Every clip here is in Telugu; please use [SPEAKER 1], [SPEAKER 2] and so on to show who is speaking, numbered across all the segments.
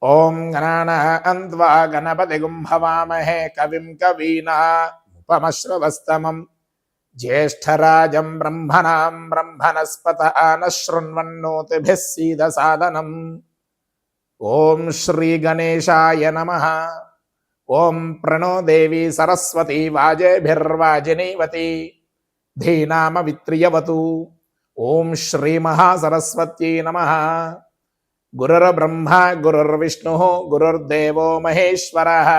[SPEAKER 1] ఓం గణానాం త్వా గణపతిగుం హవామహే కవిం కవీనాముపమశ్రవస్తమం జ్యేష్ఠరాజం బ్రహ్మణాం బ్రహ్మణస్పత నః శృణ్వన్నోతిభిः సీదసాదనం. ఓం శ్రీ గణేశాయ నమః. ఓం ప్రణో దేవి సరస్వతి వాజేభిర్వాజినీవతి ధీనామ విత్రియవతు. ఓం శ్రీ మహాసరస్వత్యై నమః. గురుర్బ్రహ్మ గురుర్విష్ణు గురుర్దేవో మహేశ్వరః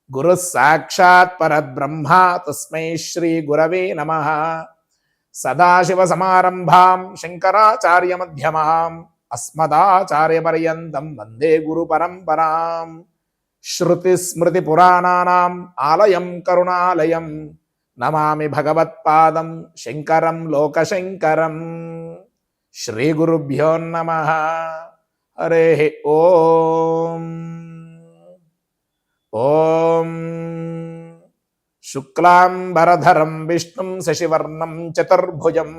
[SPEAKER 1] గురుః సాక్షాత్ పరబ్రహ్మ తస్మై శ్రీ గురవే నమః. సదాశివసమారంభాం శంకరాచార్యమధ్యమాం అస్మదాచార్యపర్యంతం వందే గురు పరంపరాం. శృతిస్మృతిపురాణానాం ఆలయం కరుణాలయం నమామి భగవత్పాదం శంకరం లోకశంకరం. శ్రీ గురుభ్యో నమః. హరే ఓం. ఓం శుక్లాంబరధరం విష్ణుం శశివర్ణం చతుర్భుజం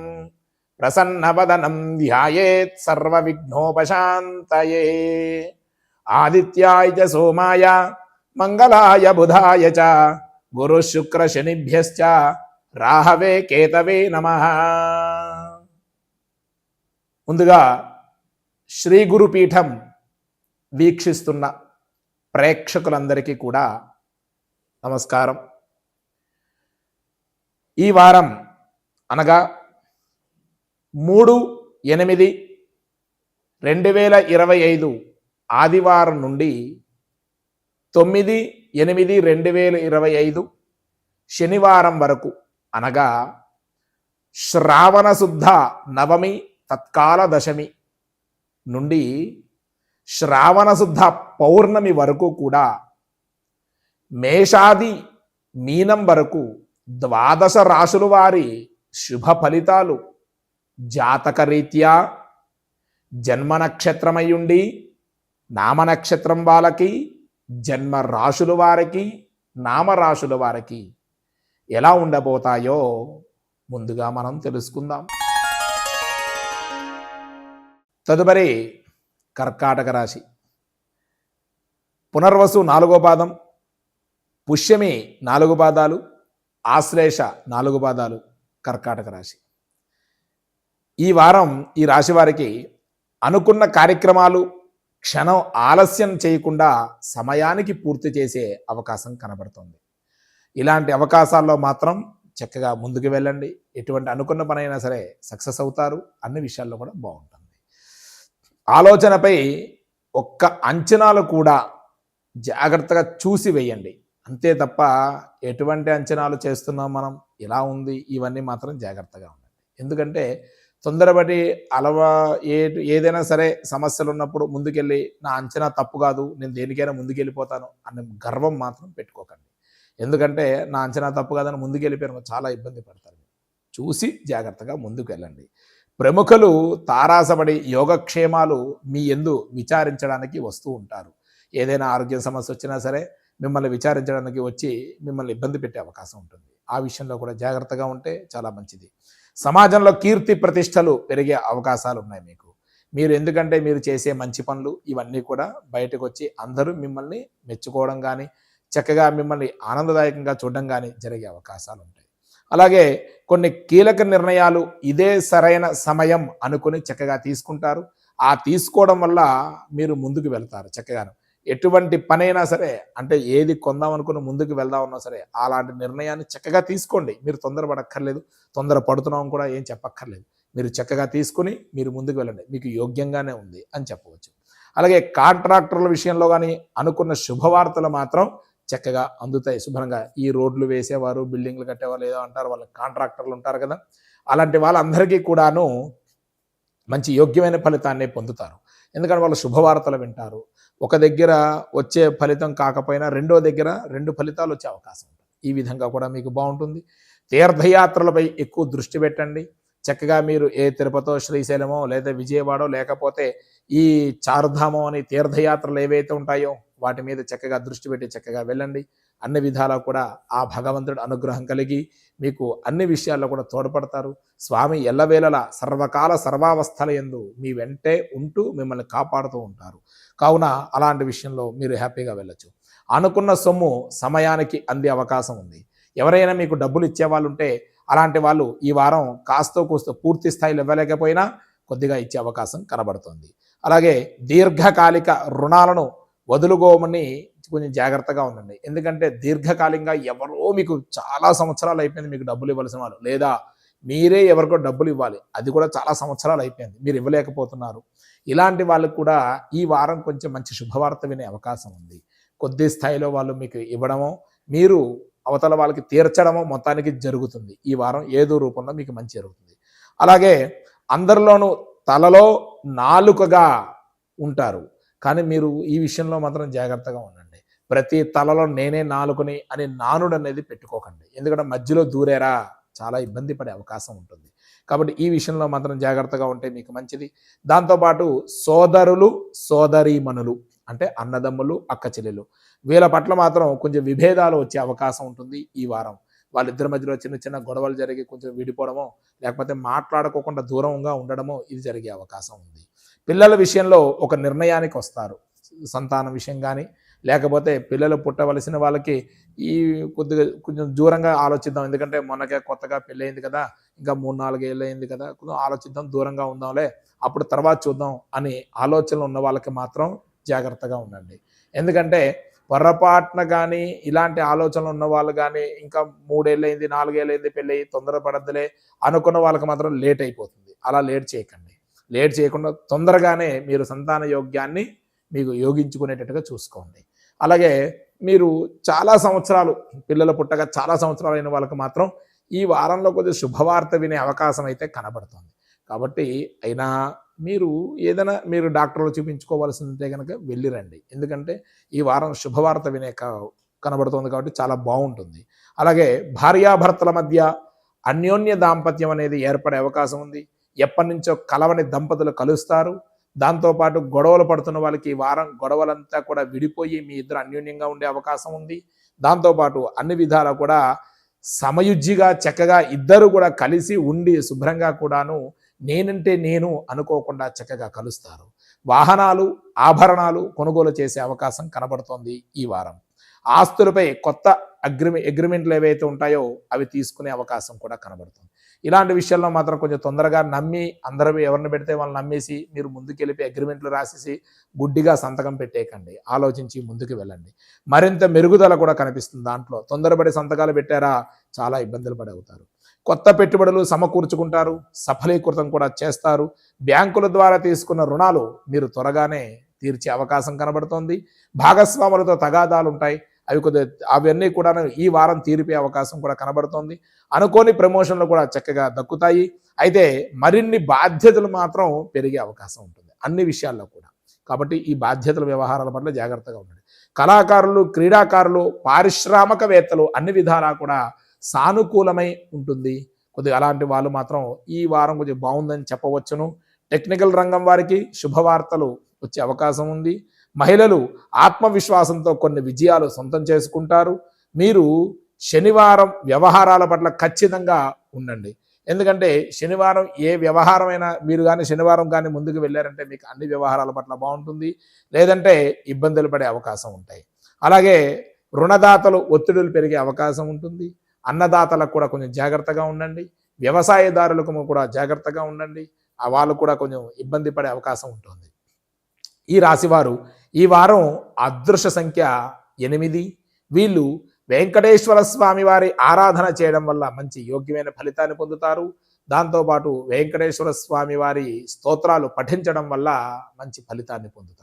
[SPEAKER 1] ప్రసన్నవదనం ధ్యాయేత్ సర్వవిఘ్నోపశాంతయే. ఆదిత్యాయ చ సోమాయ మంగళాయ బుధాయ చ గురు శుక్ర శనిభ్యశ్చ రాహవే కేతవే నమః. ముందుగా శ్రీ గురుపీఠం వీక్షిస్తున్న ప్రేక్షకులందరికీ కూడా నమస్కారం. ఈ వారం అనగా 3/8/2025 ఆదివారం నుండి 9/8/2025 శనివారం వరకు అనగా శ్రావణ శుద్ధ నవమి తత్కాల దశమి నుండి శ్రావణ శుద్ధ పౌర్ణమి వరకు కూడా మేషాది మీనం వరకు 12 రాశుల వారి శుభ ఫలితాలు జాతకరీత్యా జన్మ నక్షత్రమయ్యుండి నామనక్షత్రం వాళ్ళకి జన్మ రాశుల వారికి నామరాశుల వారికి ఎలా ఉండబోతాయో ముందుగా మనం తెలుసుకుందాం. తదుపరి కర్కాటక రాశి. పునర్వసు 4వ పాదం, పుష్యమి 4 పాదాలు, ఆశ్లేష 4 పాదాలు కర్కాటక రాశి. ఈ వారం ఈ రాశి వారికి అనుకున్న కార్యక్రమాలు క్షణం ఆలస్యం చేయకుండా సమయానికి పూర్తి చేసే అవకాశం కనబడుతుంది. ఇలాంటి అవకాశాల్లో మాత్రం చక్కగా ముందుకు వెళ్ళండి. ఎటువంటి అనుకున్న పనైనా సరే సక్సెస్ అవుతారు. అన్ని విషయాల్లో కూడా బాగుంటుంది. ఆలోచనపై ఒక్క అంచనాలు కూడా జాగ్రత్తగా చూసి వేయండి. అంతే తప్ప ఎటువంటి అంచనాలు చేస్తున్నాం మనం, ఎలా ఉంది, ఇవన్నీ మాత్రం జాగ్రత్తగా ఉండండి. ఎందుకంటే తొందరపడి ఏదైనా సరే సమస్యలు ఉన్నప్పుడు ముందుకెళ్ళి నా అంచనా తప్పు కాదు, నేను దేనికైనా ముందుకెళ్ళిపోతాను అన్న గర్వం మాత్రం పెట్టుకోకండి. ఎందుకంటే నా అంచనా తప్పు కాదని ముందుకెళ్ళిపోయారు చాలా ఇబ్బంది పడతారు. చూసి జాగ్రత్తగా ముందుకు వెళ్ళండి. ప్రముఖులు తారాసపడి యోగక్షేమాలు మీ యందు విచారించడానికి వస్తూ ఉంటారు. ఏదైనా ఆరోగ్య సమస్య వచ్చినా సరే మిమ్మల్ని విచారించడానికి వచ్చి మిమ్మల్ని ఇబ్బంది పెట్టే అవకాశం ఉంటుంది. ఆ విషయంలో కూడా జాగ్రత్తగా ఉంటే చాలా మంచిది. సమాజంలో కీర్తి ప్రతిష్టలు పెరిగే అవకాశాలు ఉన్నాయి మీకు. ఎందుకంటే మీరు చేసే మంచి పనులు ఇవన్నీ కూడా బయటకు వచ్చి అందరూ మిమ్మల్ని మెచ్చుకోవడం కానీ చక్కగా మిమ్మల్ని ఆనందదాయకంగా చూడడం కానీ జరిగే అవకాశాలు ఉంటాయి. అలాగే కొన్ని కీలక నిర్ణయాలు ఇదే సరైన సమయం అనుకుని చక్కగా తీసుకుంటారు. ఆ తీసుకోవడం వల్ల మీరు ముందుకు వెళ్తారు. చక్కగాను ఎటువంటి పనైనా సరే, అంటే ఏది కొందాం అనుకుని ముందుకు వెళ్దామన్నా సరే అలాంటి నిర్ణయాన్ని చక్కగా తీసుకోండి. మీరు తొందరపడక్కర్లేదు, తొందర పడుతున్నాం కూడా ఏం చెప్పక్కర్లేదు. మీరు చక్కగా తీసుకుని మీరు ముందుకు వెళ్ళండి. మీకు యోగ్యంగానే ఉంది అని చెప్పవచ్చు. అలాగే కాంట్రాక్టర్ల విషయంలో కానీ అనుకున్న శుభవార్తలు మాత్రం చక్కగా అందుతాయి. శుభ్రంగా ఈ రోడ్లు వేసేవారు, బిల్డింగ్లు కట్టేవారు ఏదో అంటారు, వాళ్ళ కాంట్రాక్టర్లు ఉంటారు కదా, అలాంటి వాళ్ళందరికీ కూడాను మంచి యోగ్యమైన ఫలితాన్ని పొందుతారు. ఎందుకంటే వాళ్ళు శుభవార్తలు వింటారు. ఒక దగ్గర వచ్చే ఫలితం కాకపోయినా రెండో దగ్గర 2 ఫలితాలు వచ్చే అవకాశం ఉంటుంది. ఈ విధంగా కూడా మీకు బాగుంటుంది. తీర్థయాత్రలపై ఎక్కువ దృష్టి పెట్టండి. చక్కగా మీరు ఏ తిరుపతో, శ్రీశైలమో లేదా విజయవాడో లేకపోతే ఈ చారుధామం అని తీర్థయాత్రలు ఏవైతే ఉంటాయో వాటి మీద చక్కగా దృష్టి పెట్టి చక్కగా వెళ్ళండి. అన్ని విధాలా కూడా ఆ భగవంతుడి అనుగ్రహం కలిగి మీకు అన్ని విషయాల్లో కూడా తోడ్పడతారు. స్వామి ఎల్లవేళలా సర్వకాల సర్వావస్థల యందు మీ వెంటే ఉంటూ మిమ్మల్ని కాపాడుతూ ఉంటారు. కావున అలాంటి విషయంలో మీరు హ్యాపీగా వెళ్ళొచ్చు. అనుకున్న సొమ్ము సమయానికి అందే అవకాశం ఉంది. ఎవరైనా మీకు డబ్బులు ఇచ్చేవాళ్ళు ఉంటే అలాంటి వాళ్ళు ఈ వారం కాస్తో కూస్తో పూర్తి స్థాయిలో ఇవ్వలేకపోయినా కొద్దిగా ఇచ్చే అవకాశం కనబడుతుంది. అలాగే దీర్ఘకాలిక రుణాలను వదులుకోమని కొంచెం జాగ్రత్తగా ఉండండి. ఎందుకంటే దీర్ఘకాలికంగా ఎవరో మీకు చాలా సంవత్సరాలు అయిపోయింది మీకు డబ్బులు ఇవ్వాల్సిన వాళ్ళు, లేదా మీరే ఎవరికో డబ్బులు ఇవ్వాలి, అది కూడా చాలా సంవత్సరాలు అయిపోయింది, మీరు ఇవ్వలేకపోతున్నారు. ఇలాంటి వాళ్ళకు కూడా ఈ వారం కొంచెం మంచి శుభవార్త వినే అవకాశం ఉంది. కొద్ది స్థాయిలో వాళ్ళు మీకు ఇవ్వడమో, మీరు అవతల వాళ్ళకి తీర్చడమో మొత్తానికి జరుగుతుంది. ఈ వారం ఏదో రూపంలో మీకు మంచి జరుగుతుంది. అలాగే అందరిలోనూ తలలో నాలుకగా ఉంటారు, కానీ మీరు ఈ విషయంలో మాత్రం జాగ్రత్తగా ఉండండి. ప్రతి తలలో నేనే నాలుకని అని నానుడు అనేది పెట్టుకోకండి. ఎందుకంటే మధ్యలో దూరేరా చాలా ఇబ్బంది పడే అవకాశం ఉంటుంది. కాబట్టి ఈ విషయంలో మాత్రం జాగ్రత్తగా ఉంటే మీకు మంచిది. దాంతోపాటు సోదరులు సోదరీమణులు అంటే అన్నదమ్ములు అక్క చెల్లెలు వీళ్ళ పట్ల మాత్రం కొంచెం విభేదాలు వచ్చే అవకాశం ఉంటుంది ఈ వారం. వాళ్ళిద్దరి మధ్యలో చిన్న చిన్న గొడవలు జరిగి కొంచెం విడిపోవడమో, లేకపోతే మాట్లాడుకోకుండా దూరంగా ఉండడమో ఇది జరిగే అవకాశం ఉంది. పిల్లల విషయంలో ఒక నిర్ణయానికి వస్తారు. సంతానం విషయం కానీ, లేకపోతే పిల్లలు పుట్టవలసిన వాళ్ళకి ఈ కొద్దిగా కొంచెం దూరంగా ఆలోచిద్దాం. ఎందుకంటే మొన్నకే కొత్తగా పెళ్ళయింది కదా, ఇంకా 3-4 ఏళ్ళు అయింది కదా, కొంచెం ఆలోచిద్దాం, దూరంగా ఉందాంలే, అప్పుడు తర్వాత చూద్దాం అని ఆలోచనలు ఉన్న వాళ్ళకి మాత్రం జాగ్రత్తగా ఉండండి. ఎందుకంటే పొరపాటున కానీ ఇలాంటి ఆలోచనలు ఉన్న వాళ్ళు కానీ ఇంకా 3 ఏళ్ళైంది 4 ఏళ్ళైంది పెళ్ళి తొందరపడద్దులే అనుకున్న వాళ్ళకి మాత్రం లేట్ అయిపోతుంది. అలా లేట్ చేయకండి. లేట్ చేయకుండా తొందరగానే మీరు సంతాన యోగ్యాన్ని మీకు యోగించుకునేటట్టుగా చూసుకోండి. అలాగే మీరు చాలా సంవత్సరాలు పిల్లలు పుట్టగా చాలా సంవత్సరాలు అయిన వాళ్ళకి మాత్రం ఈ వారంలో కొద్దిగా శుభవార్త వినే అవకాశం అయితే కనబడుతుంది. కాబట్టి అయినా ఏదైనా మీరు డాక్టర్లు చూపించుకోవాల్సి ఉంటే కనుక వెళ్ళిరండి. ఎందుకంటే ఈ వారం శుభవార్త వినే కనబడుతుంది కాబట్టి చాలా బాగుంటుంది. అలాగే భార్యాభర్తల మధ్య అన్యోన్య దాంపత్యం అనేది ఏర్పడే అవకాశం ఉంది. ఎప్పటి నుంచో కలవని దంపతులు కలుస్తారు. దాంతోపాటు గొడవలు పడుతున్న వాళ్ళకి ఈ వారం గొడవలంతా కూడా విడిపోయి మీ ఇద్దరు అన్యోన్యంగా ఉండే అవకాశం ఉంది. దాంతోపాటు అన్ని విధాలా కూడా సమయుజ్జిగా చక్కగా ఇద్దరు కూడా కలిసి ఉండి శుభ్రంగా కూడాను నేనంటే నేను అనుకోకుండా చక్కగా కలుస్తారు. వాహనాలు ఆభరణాలు కొనుగోలు చేసే అవకాశం కనబడుతోంది ఈ వారం. ఆస్తులపై కొత్త అగ్రిమెంట్లు ఏవైతే ఉంటాయో అవి తీసుకునే అవకాశం కూడా కనబడుతుంది. ఇలాంటి విషయాల్లో మాత్రం కొంచెం తొందరగా నమ్మి అందరూ ఎవరిని పెడితే వాళ్ళని నమ్మేసి మీరు ముందుకెళ్ళి అగ్రిమెంట్లు రాసేసి గుడ్డిగా సంతకం పెట్టేయకండి. ఆలోచించి ముందుకు వెళ్ళండి. మరింత మెరుగుదల కూడా కనిపిస్తుంది దాంట్లో. తొందరపడి సంతకాలు పెట్టారా చాలా ఇబ్బందులు పడి అవుతారు. కొత్త పెట్టుబడులు సమకూర్చుకుంటారు, సఫలీకృతం కూడా చేస్తారు. బ్యాంకుల ద్వారా తీసుకున్న రుణాలు మీరు త్వరగానే తీర్చే అవకాశం కనబడుతోంది. భాగస్వాములతో తగాదాలు ఉంటాయి, అవన్నీ కూడా ఈ వారం తీరిపే అవకాశం కూడా కనబడుతోంది. అనుకోని ప్రమోషన్లు కూడా చక్కగా దక్కుతాయి. అయితే మరిన్ని బాధ్యతలు మాత్రం పెరిగే అవకాశం ఉంటుంది అన్ని విషయాల్లో కూడా. కాబట్టి ఈ బాధ్యతల వ్యవహారాల పట్ల జాగ్రత్తగా ఉండండి. కళాకారులు, క్రీడాకారులు, పారిశ్రామికవేత్తలు అన్ని విధాలా కూడా సానుకూలమై ఉంటుంది. కొద్దిగా అలాంటి వాళ్ళు మాత్రం ఈ వారం కొంచెం బాగుందని చెప్పవచ్చును. టెక్నికల్ రంగం వారికి శుభవార్తలు వచ్చే అవకాశం ఉంది. మహిళలు ఆత్మవిశ్వాసంతో కొన్ని విజయాలు సొంతం చేసుకుంటారు. మీరు శనివారం వ్యవహారాల పట్ల ఖచ్చితంగా ఉండండి. ఎందుకంటే శనివారం ఏ వ్యవహారమైనా మీరు కానీ శనివారం కానీ ముందుకు వెళ్ళారంటే మీకు అన్ని వ్యవహారాల పట్ల బాగుంటుంది, లేదంటే ఇబ్బందులు పడే అవకాశం ఉంటాయి. అలాగే రుణదాతలు ఒత్తిడులు పెరిగే అవకాశం ఉంటుంది. అన్నదాతలకు కూడా కొంచెం జాగ్రత్తగా ఉండండి. వ్యవసాయదారులకు కూడా జాగ్రత్తగా ఉండండి. వాళ్ళు కూడా కొంచెం ఇబ్బంది పడే అవకాశం ఉంటుంది. ఈ రాశివారు ఈ వారం అదృష్ట సంఖ్య 8. వీళ్ళు వెంకటేశ్వర స్వామి వారి ఆరాధన చేయడం వల్ల మంచి యోగ్యమైన ఫలితాన్ని పొందుతారు. దాంతోపాటు వెంకటేశ్వర స్వామి వారి స్తోత్రాలు పఠించడం వల్ల మంచి ఫలితాన్ని పొందుతారు.